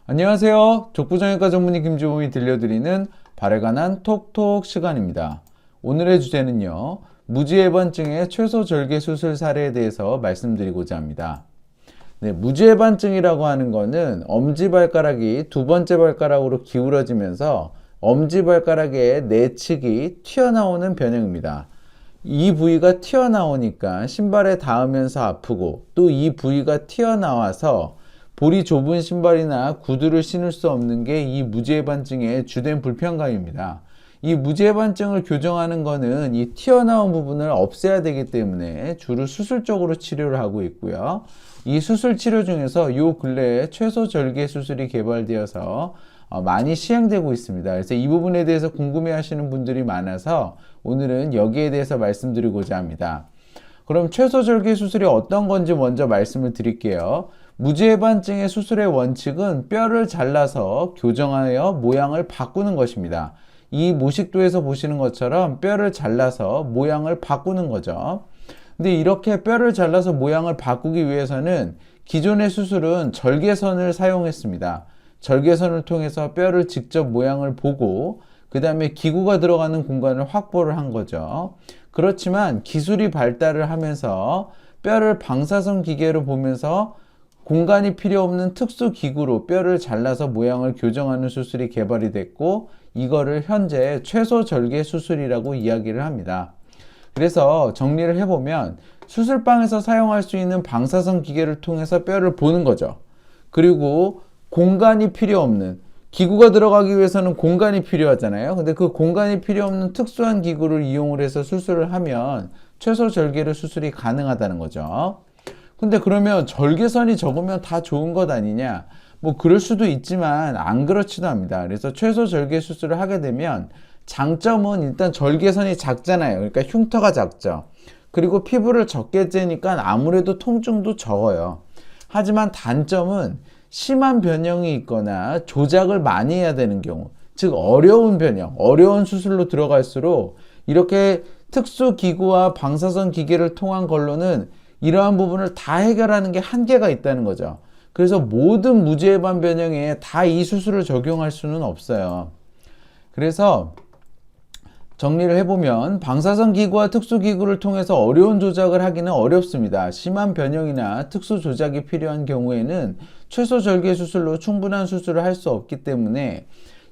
안녕하세요. 족부정형외과 전문의 김주범이 들려드리는 발에 관한 톡톡 시간입니다. 오늘의 주제는요, 무지해반증의 최소 절개 수술 사례에 대해서 말씀드리고자 합니다. 네, 무지해반증이라고 하는 거는 엄지발가락이 두 번째 발가락으로 기울어지면서 엄지발가락의 내측이 튀어나오는 변형입니다. 이 부위가 튀어나오니까 신발에 닿으면서 아프고, 또 이 부위가 튀어나와서 볼이 좁은 신발이나 구두를 신을 수 없는 게 이 무지해반증의 주된 불편감입니다. 이 무지해반증을 교정하는 거는 이 튀어나온 부분을 없애야 되기 때문에 주로 수술적으로 치료를 하고 있고요. 이 수술 치료 중에서 요 근래에 최소 절개 수술이 개발되어서 많이 시행되고 있습니다. 그래서 이 부분에 대해서 궁금해 하시는 분들이 많아서 오늘은 여기에 대해서 말씀드리고자 합니다. 그럼 최소 절개 수술이 어떤 건지 먼저 말씀을 드릴게요. 무지해반증의 수술의 원칙은 뼈를 잘라서 교정하여 모양을 바꾸는 것입니다. 이 모식도에서 보시는 것처럼 뼈를 잘라서 모양을 바꾸는 거죠. 근데 이렇게 뼈를 잘라서 모양을 바꾸기 위해서는 기존의 수술은 절개선을 사용했습니다. 절개선을 통해서 뼈를 직접 모양을 보고 그 다음에 기구가 들어가는 공간을 확보를 한 거죠. 그렇지만 기술이 발달을 하면서 뼈를 방사선 기계로 보면서 공간이 필요 없는 특수 기구로 뼈를 잘라서 모양을 교정하는 수술이 개발이 됐고, 이거를 현재 최소 절개 수술이라고 이야기를 합니다. 그래서 정리를 해보면 수술방에서 사용할 수 있는 방사선 기계를 통해서 뼈를 보는 거죠. 그리고 공간이 필요 없는, 기구가 들어가기 위해서는 공간이 필요하잖아요. 근데 그 공간이 필요 없는 특수한 기구를 이용을 해서 수술을 하면 최소 절개로 수술이 가능하다는 거죠. 근데 그러면 절개선이 적으면 다 좋은 것 아니냐? 뭐 그럴 수도 있지만 안 그렇지도 합니다. 그래서 최소 절개 수술을 하게 되면 장점은 일단 절개선이 작잖아요. 그러니까 흉터가 작죠. 그리고 피부를 적게 째니까 아무래도 통증도 적어요. 하지만 단점은 심한 변형이 있거나 조작을 많이 해야 되는 경우, 즉 어려운 변형, 어려운 수술로 들어갈수록 이렇게 특수 기구와 방사선 기계를 통한 걸로는 이러한 부분을 다 해결하는 게 한계가 있다는 거죠. 그래서 모든 무지해반 변형에 다 이 수술을 적용할 수는 없어요. 그래서 정리를 해보면 방사선 기구와 특수 기구를 통해서 어려운 조작을 하기는 어렵습니다. 심한 변형이나 특수 조작이 필요한 경우에는 최소 절개 수술로 충분한 수술을 할 수 없기 때문에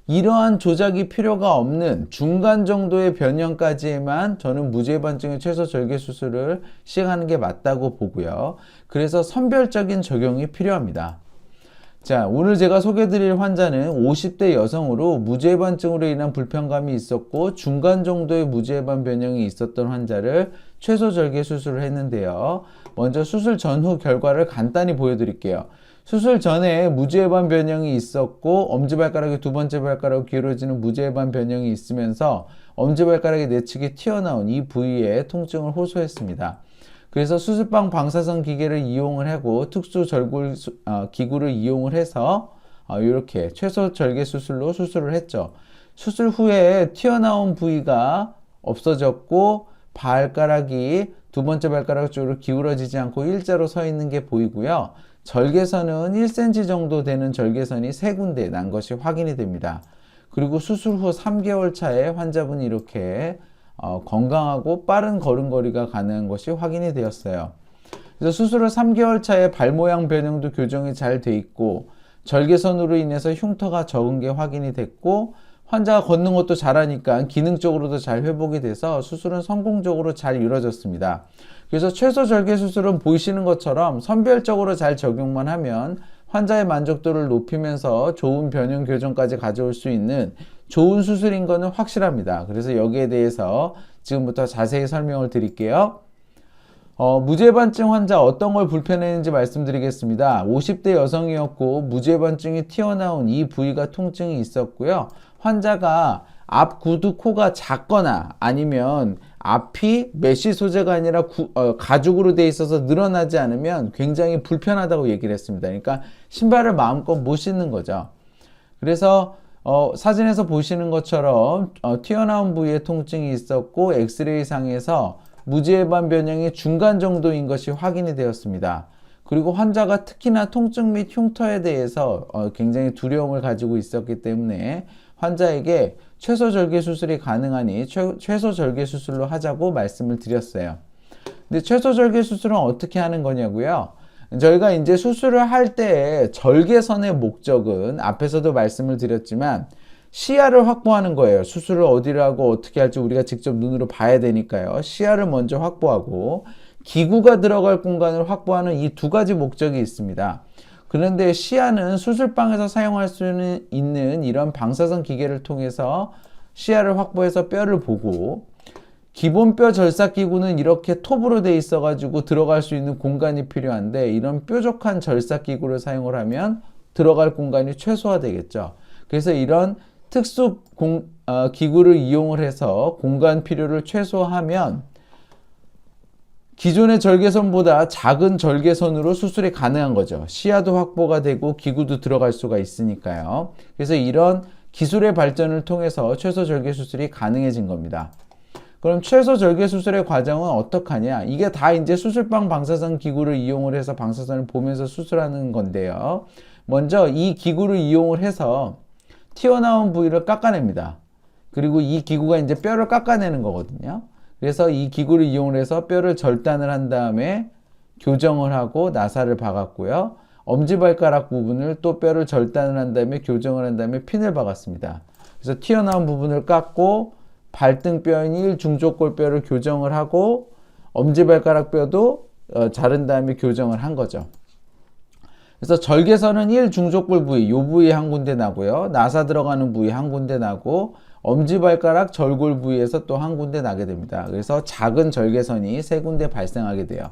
이러한 조작이 필요가 없는 중간 정도의 변형까지에만 저는 무지해반증의 최소 절개 수술을 시행하는 게 맞다고 보고요. 그래서 선별적인 적용이 필요합니다. 자, 오늘 제가 소개해드릴 환자는 50대 여성으로 무지해반증으로 인한 불편감이 있었고 중간 정도의 무지해반 변형이 있었던 환자를 최소 절개 수술을 했는데요. 먼저 수술 전후 결과를 간단히 보여드릴게요. 수술 전에 무지해반 변형이 있었고 엄지발가락이 두 번째 발가락으로 기울어지는 무지해반 변형이 있으면서 엄지발가락의 내측이 튀어나온 이 부위에 통증을 호소했습니다. 그래서 수술방 방사선 기계를 이용을 하고 특수 절골 기구를 이용을 해서 이렇게 최소 절개 수술로 수술을 했죠. 수술 후에 튀어나온 부위가 없어졌고 발가락이 두 번째 발가락 쪽으로 기울어지지 않고 일자로 서 있는 게 보이고요. 절개선은 1cm 정도 되는 절개선이 3군데 난 것이 확인이 됩니다. 그리고 수술 후 3개월 차에 환자분이 이렇게 건강하고 빠른 걸음걸이가 가능한 것이 확인이 되었어요. 그래서 수술 후 3개월 차에 발 모양 변형도 교정이 잘 돼 있고 절개선으로 인해서 흉터가 적은 게 확인이 됐고 환자가 걷는 것도 잘하니까 기능적으로도 잘 회복이 돼서 수술은 성공적으로 잘 이루어졌습니다. 그래서 최소 절개 수술은 보이시는 것처럼 선별적으로 잘 적용만 하면 환자의 만족도를 높이면서 좋은 변형 교정까지 가져올 수 있는 좋은 수술인 것은 확실합니다. 그래서 여기에 대해서 지금부터 자세히 설명을 드릴게요. 무지해반증 환자 어떤 걸 불편했는지 말씀드리겠습니다. 50대 여성이었고 무지해반증이 튀어나온 이 부위가 통증이 있었고요. 환자가 앞 구두 코가 작거나 아니면 앞이 메쉬 소재가 아니라 가죽으로 되어 있어서 늘어나지 않으면 굉장히 불편하다고 얘기를 했습니다. 그러니까 신발을 마음껏 못 신는 거죠. 그래서 사진에서 보시는 것처럼 튀어나온 부위에 통증이 있었고 엑스레이 상에서 무지해반 변형이 중간 정도인 것이 확인이 되었습니다. 그리고 환자가 특히나 통증 및 흉터에 대해서 굉장히 두려움을 가지고 있었기 때문에 환자에게 최소절개 수술이 가능하니 최소절개 수술로 하자고 말씀을 드렸어요. 근데 최소절개 수술은 어떻게 하는 거냐고요? 저희가 이제 수술을 할 때 절개선의 목적은 앞에서도 말씀을 드렸지만 시야를 확보하는 거예요. 수술을 어디를 하고 어떻게 할지 우리가 직접 눈으로 봐야 되니까요. 시야를 먼저 확보하고 기구가 들어갈 공간을 확보하는 이 두 가지 목적이 있습니다. 그런데 시야는 수술방에서 사용할 수 있는 이런 방사선 기계를 통해서 시야를 확보해서 뼈를 보고, 기본 뼈 절삭 기구는 이렇게 톱으로 돼 있어 가지고 들어갈 수 있는 공간이 필요한데, 이런 뾰족한 절삭 기구를 사용을 하면 들어갈 공간이 최소화되겠죠. 그래서 이런 특수 기구를 이용을 해서 공간 필요를 최소화하면 기존의 절개선보다 작은 절개선으로 수술이 가능한 거죠. 시야도 확보가 되고 기구도 들어갈 수가 있으니까요. 그래서 이런 기술의 발전을 통해서 최소절개 수술이 가능해진 겁니다. 그럼 최소절개 수술의 과정은 어떻게 하냐? 이게 다 이제 수술방 방사선 기구를 이용을 해서 방사선을 보면서 수술하는 건데요. 먼저 이 기구를 이용을 해서 튀어나온 부위를 깎아냅니다. 그리고 이 기구가 이제 뼈를 깎아내는 거거든요. 그래서 이 기구를 이용해서 뼈를 절단을 한 다음에 교정을 하고 나사를 박았고요. 엄지발가락 부분을 또 뼈를 절단을 한 다음에 교정을 한 다음에 핀을 박았습니다. 그래서 튀어나온 부분을 깎고 발등뼈인 1중족골뼈를 교정을 하고 엄지발가락 뼈도 자른 다음에 교정을 한 거죠. 그래서 절개선은 1중족골 부위, 이 부위에 한 군데 나고요. 나사 들어가는 부위 한 군데 나고 엄지발가락 절골 부위에서 또 한 군데 나게 됩니다. 그래서 작은 절개선이 세 군데 발생하게 돼요.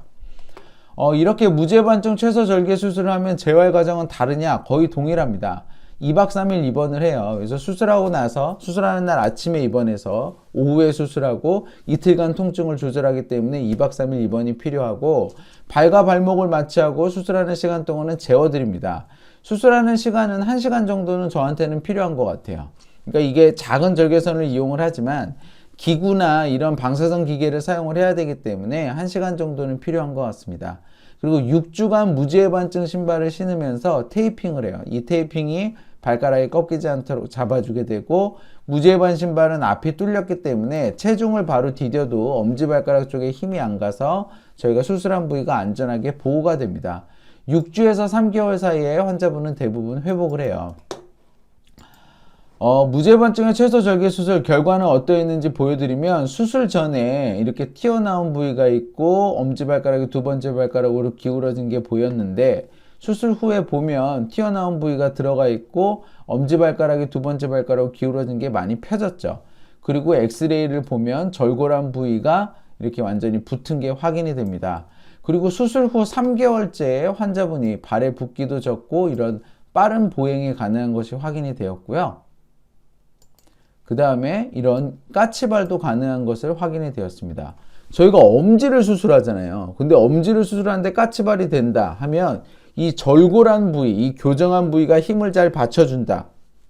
이렇게 무죄반증 최소절개 수술을 하면 재활 과정은 다르냐? 거의 동일합니다. 2박 3일 입원을 해요. 그래서 수술하고 나서 수술하는 날 아침에 입원해서 오후에 수술하고 이틀간 통증을 조절하기 때문에 2박 3일 입원이 필요하고, 발과 발목을 마취하고 수술하는 시간 동안은 재워드립니다. 수술하는 시간은 1시간 정도는 저한테는 필요한 것 같아요. 그러니까 이게 작은 절개선을 이용을 하지만 기구나 이런 방사선 기계를 사용을 해야 되기 때문에 1시간 정도는 필요한 것 같습니다. 그리고 6주간 무지해반증 신발을 신으면서 테이핑을 해요. 이 테이핑이 발가락이 꺾이지 않도록 잡아주게 되고, 무지해반 신발은 앞이 뚫렸기 때문에 체중을 바로 디뎌도 엄지발가락 쪽에 힘이 안 가서 저희가 수술한 부위가 안전하게 보호가 됩니다. 6주에서 3개월 사이에 환자분은 대부분 회복을 해요. 무죄반증의 최소절개 수술 결과는 어떠했는지 보여드리면, 수술 전에 이렇게 튀어나온 부위가 있고 엄지발가락이 두 번째 발가락으로 기울어진 게 보였는데, 수술 후에 보면 튀어나온 부위가 들어가 있고 엄지발가락이 두 번째 발가락으로 기울어진 게 많이 펴졌죠. 그리고 엑스레이를 보면 절골한 부위가 이렇게 완전히 붙은 게 확인이 됩니다. 그리고 수술 후 3개월째에 환자분이 발에 붓기도 적고 이런 빠른 보행이 가능한 것이 확인이 되었고요. 그 다음에 이런 까치발도 가능한 것을 확인이 되었습니다. 저희가 엄지를 수술하잖아요. 근데 엄지를 수술하는데 까치발이 된다 하면 이 절골한 부위, 이 교정한 부위가 힘을 잘 받쳐준다.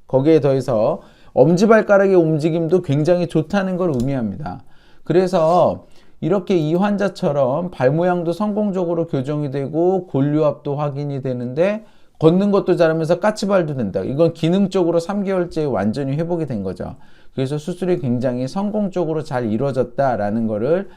거기에 더해서 엄지발가락의 움직임도 굉장히 좋다는 걸 의미합니다. 그래서 이렇게 이 환자처럼 발 모양도 성공적으로 교정이 되고 골류압도 확인이 되는데 걷는 것도 잘하면서 까치발도 된다. 이건 기능적으로 3개월째에 완전히 회복이 된 거죠. 그래서 수술이 굉장히 성공적으로 잘 이루어졌다라는 것을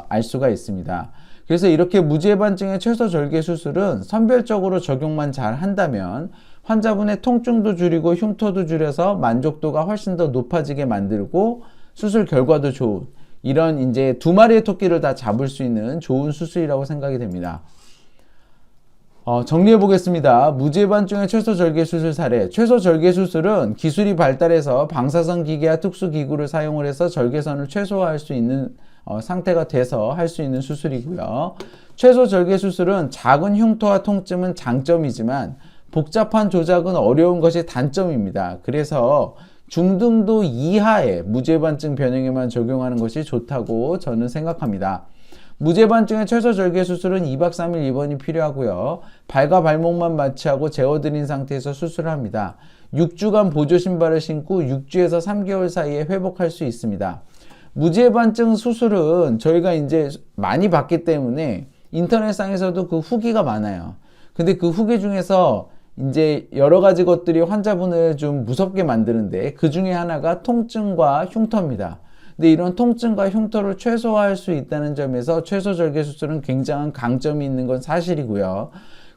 알 수가 있습니다. 그래서 이렇게 무지해반증의 최소절개 수술은 선별적으로 적용만 잘 한다면 환자분의 통증도 줄이고 흉터도 줄여서 만족도가 훨씬 더 높아지게 만들고 수술 결과도 좋은, 이런 이제 두 마리의 토끼를 다 잡을 수 있는 좋은 수술이라고 생각이 됩니다. 정리해 보겠습니다. 무지해반증의 최소절개 수술 사례. 최소절개 수술은 기술이 발달해서 방사선 기계와 특수기구를 사용을 해서 절개선을 최소화할 수 있는 상태가 돼서 할 수 있는 수술이고요. 최소절개 수술은 작은 흉터와 통증은 장점이지만 복잡한 조작은 어려운 것이 단점입니다. 그래서 중등도 이하의 무지해반증 변형에만 적용하는 것이 좋다고 저는 생각합니다. 무지해반증의 최소절개 수술은 2박 3일 입원이 필요하고요. 발과 발목만 마취하고 재워드린 상태에서 수술을 합니다. 6주간 보조 신발을 신고 6주에서 3개월 사이에 회복할 수 있습니다. 무지해반증 수술은 저희가 이제 많이 봤기 때문에 인터넷상에서도 그 후기가 많아요. 근데 그 후기 중에서 이제 여러 가지 것들이 환자분을 좀 무섭게 만드는데 그 중에 하나가 통증과 흉터입니다. 근데 이런 통증과 흉터를 최소화할 수 있다는 점에서 최소절개 수술은 굉장한 강점이 있는 건 사실이고요.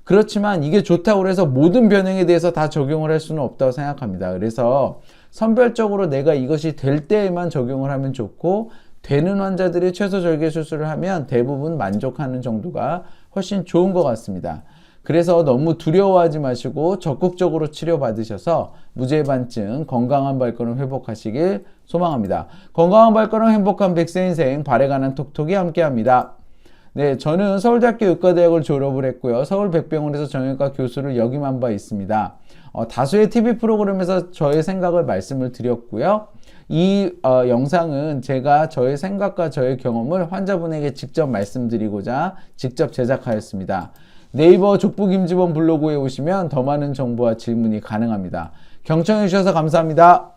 그렇지만 이게 좋다고 해서 모든 변형에 대해서 다 적용을 할 수는 없다고 생각합니다. 그래서 선별적으로 내가 이것이 될 때에만 적용을 하면 좋고, 되는 환자들이 최소절개 수술을 하면 대부분 만족하는 정도가 훨씬 좋은 것 같습니다. 그래서 너무 두려워하지 마시고 적극적으로 치료받으셔서 무지해반증 건강한 발걸음 회복하시길 소망합니다. 건강한 발걸음 행복한 100세 인생 발에 관한 톡톡이 함께합니다. 네, 저는 서울대학교 의과대학을 졸업을 했고요. 서울백병원에서 정형외과 교수를 역임한 바 있습니다. 다수의 TV 프로그램에서 저의 생각을 말씀을 드렸고요. 이 영상은 제가 저의 생각과 저의 경험을 환자분에게 직접 말씀드리고자 직접 제작하였습니다. 네이버 족부김지범 블로그에 오시면 더 많은 정보와 질문이 가능합니다. 경청해 주셔서 감사합니다.